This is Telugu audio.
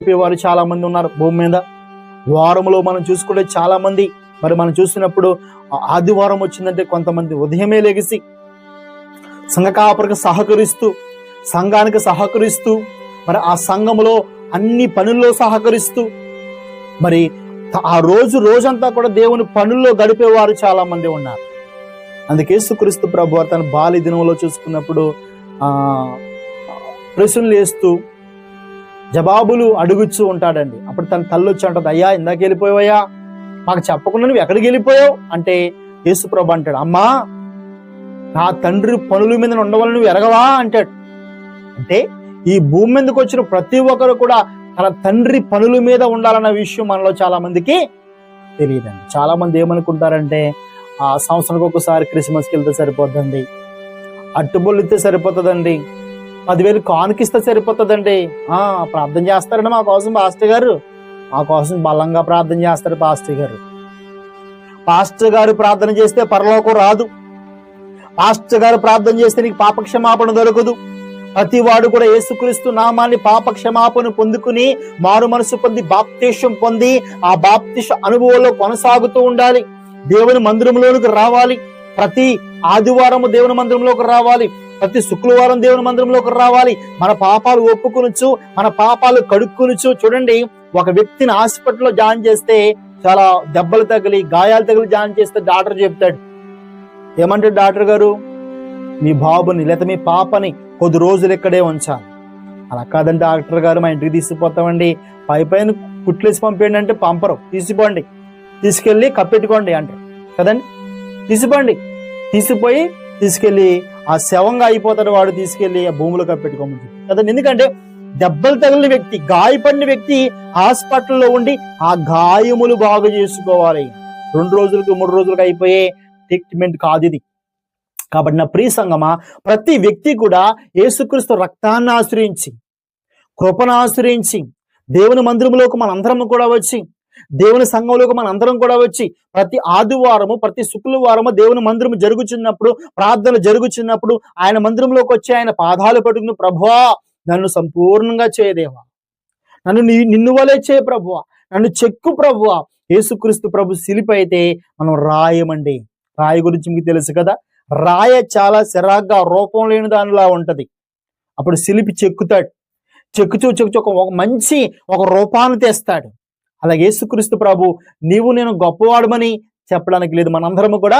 వారు చాలా మంది ఉన్నారు భూమి మీద. వారంలో మనం చూసుకుంటే చాలా మంది, మరి మనం చూసినప్పుడు ఆదివారం వచ్చిందంటే కొంతమంది ఉదయమే లెగిసి సంఘ కాపరికి సహకరిస్తూ, సంఘానికి సహకరిస్తూ, మరి ఆ సంఘములో అన్ని పనుల్లో సహకరిస్తూ, మరి ఆ రోజంతా కూడా దేవుని పనుల్లో గడిపేవారు చాలా మంది ఉన్నారు. అందుకే యేసుక్రీస్తు ప్రభు తన బాల్య దినంలో చూసుకున్నప్పుడు ప్రశ్నలు వేస్తూ జవాబులు అడుగుతూ ఉంటాడండి. అప్పుడు తన తల్లి వచ్చి అంటది, అయ్యా ఇందాక వెళ్ళిపోయావయ్యా, మాకు చెప్పకుండా నువ్వు ఎక్కడికి వెళ్ళిపోయావు అంటే యేసు ప్రభు అంటాడు, అమ్మా నా తండ్రి పనుల మీద ఉండవాలని నువ్వు ఎరగవా అంటాడు. అంటే ఈ భూమి మీదకి వచ్చిన ప్రతి ఒక్కరు కూడా తన తండ్రి పనుల మీద ఉండాలన్న విషయం మనలో చాలా మందికి తెలియదండి. చాలా మంది ఏమనుకుంటారంటే ఆ సంవత్సరానికి ఒకసారి క్రిస్మస్కి వెళ్తే సరిపోద్దండి, అట్టుబొల్లు ఇస్తే సరిపోతుందండి, 10,000 కానుకిస్తే సరిపోతుందండి. ప్రార్థన చేస్తారండి మా కోసం పాస్టర్ గారు, మా కోసం బలంగా ప్రార్థన చేస్తారు పాస్టర్ గారు. పాస్టర్ గారు ప్రార్థన చేస్తే పరలోకం రాదు, పాస్టర్ గారు ప్రార్థన చేస్తే నీకు పాపక్షమాపణ దొరకదు. ప్రతి వాడు కూడా యేసుక్రీస్తు నామాన్ని పాపక్షమాపణ పొందుకుని మారు మనసు పొంది బాప్తిసం పొంది ఆ బాప్తిష అనుభవంలో కొనసాగుతూ ఉండాలి. దేవుని మందిరంలోనికి రావాలి, ప్రతి ఆదివారము దేవుని మందిరంలోకి రావాలి, ప్రతి శుక్రవారం దేవుని మందిరంలోకి రావాలి. మన పాపాలు ఒప్పుకొనొచ్చు, మన పాపాలు కడుక్కొనొచ్చు. చూడండి, ఒక వ్యక్తిని హాస్పిటల్లో జాయిన్ చేస్తే చాలా దెబ్బలు తగిలి గాయాలు తగిలి జాయిన్ చేస్తే డాక్టర్ చెప్తాడు, ఏమంటాడు డాక్టర్ గారు, మీ బాబుని లేదా మీ పాపని కొద్ది రోజులు ఇక్కడే ఉంచాలి. అలా కాదండి డాక్టర్ గారు, మా ఇంటికి తీసుకుపోతామండి, పైన కుట్లేసి పంపేయండి అంటే పంపరు, తీసిపోండి, తీసుకెళ్ళి కప్పెట్టుకోండి అంటారు కదండి. తీసుకెళ్ళి ఆ శవంగా అయిపోతాడు వాడు, తీసుకెళ్లి ఆ భూమిలో కప్పెట్టుకోమని కదండి. ఎందుకంటే దెబ్బలు తగిలిన వ్యక్తి, గాయపడిన వ్యక్తి హాస్పిటల్లో ఉండి ఆ గాయములు బాగు చేసుకోవాలి. 2 రోజులకు 3 రోజులకు అయిపోయే ట్రీట్మెంట్ కాదు ఇది. కాబట్టి నా ప్రియ సంగమా, ప్రతి వ్యక్తి కూడా యేసుక్రీస్తు రక్తాన్ని ఆశ్రయించి, కృపను ఆశ్రయించి, దేవుని మందిరంలోకి మనందరం కూడా వచ్చి, దేవుని సంఘంలోకి మనందరం కూడా వచ్చి, ప్రతి ఆదివారము ప్రతి శుక్రవారము దేవుని మందిరం జరుగుచున్నప్పుడు, ప్రార్థన జరుగుచున్నప్పుడు ఆయన మందిరంలోకి వచ్చి ఆయన పాదాలు పట్టుకుని, ప్రభువా నన్ను సంపూర్ణంగా చేయదేవా, నన్ను నిన్ను వలే చేయ ప్రభువా, నన్ను చెక్కు ప్రభువా. యేసుక్రీస్తు ప్రభు శిలువ అయితే మనం రాయమండి. రాయి గురించి మీకు తెలుసు కదా, రాయ చాలా సిరాగ్గా రూపం లేని దానిలా ఉంటది. అప్పుడు శిలిపి చెక్కుతాడు, చెక్కుచూ ఒక మంచి ఒక రూపాన్ని తెస్తాడు. అలాగే యేసుక్రీస్తు ప్రభు నీవు నేను గొప్పవాడమని చెప్పడానికి లేదు, మనందరము కూడా